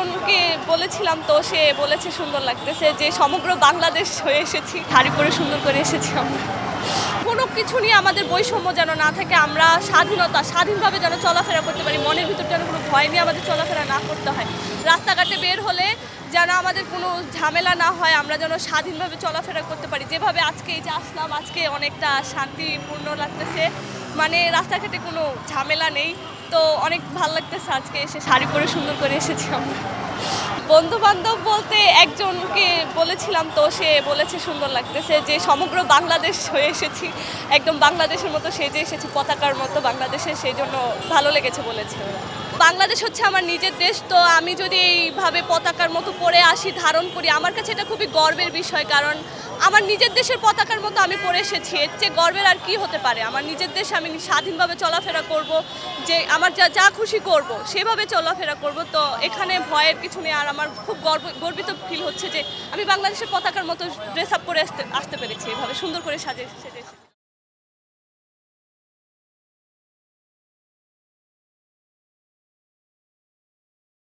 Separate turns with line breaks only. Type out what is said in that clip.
একজনকে বলেছিলাম, তো সে বলেছে সুন্দর লাগতেছে, যে সমগ্র বাংলাদেশ হয়ে এসেছি, শাড়ি পরে সুন্দর করে এসেছি আমরা। কোনো কিছু নিয়ে আমাদের বৈষম্য যেন না থাকে, আমরা স্বাধীনভাবে যেন চলাফেরা করতে পারি, মনের ভিতর যেন কোনো ভয় নিয়ে আমাদের চলাফেরা না করতে হয়। রাস্তাঘাটে বের হলে যেন আমাদের কোনো ঝামেলা না হয়, আমরা যেন স্বাধীনভাবে চলাফেরা করতে পারি। যেভাবে আজকে এই যে আসলাম, আজকে অনেকটা শান্তিপূর্ণ লাগতেছে, মানে রাস্তাঘাটে কোনো ঝামেলা নেই, তো অনেক ভালো লাগতেছে আজকে এসে, শাড়ি পরে সুন্দর করে এসেছি আমরা। বন্ধু বান্ধব বলতে একজনকে বলেছিলাম, তো সে বলেছে সুন্দর লাগতেছে, যে সমগ্র বাংলাদেশ হয়ে এসেছি, একদম বাংলাদেশের মতো সেজে এসেছি, পতাকার মতো বাংলাদেশের, সেই জন্য ভালো লেগেছে বলেছে ওরা। বাংলাদেশ হচ্ছে আমার নিজের দেশ, তো আমি যদি এইভাবে পতাকার মতো পরে আসি, ধারণ করি, আমার কাছে এটা খুবই গর্বের বিষয়, কারণ আমার নিজের দেশের পতাকার মতো আমি পরে এসেছি, এর চেয়ে গর্বের আর কি হতে পারে। আমার নিজের দেশে আমি স্বাধীনভাবে চলাফেরা করব, যে আমার যা খুশি করব সেভাবে চলাফেরা করব, তো এখানে ভয়ের কিছু নেই। আর আমার খুব গর্বিত ফিল হচ্ছে যে আমি বাংলাদেশের পতাকার মতো ড্রেস আপ করে আসতে পেরেছি, এভাবে সুন্দর করে সেজে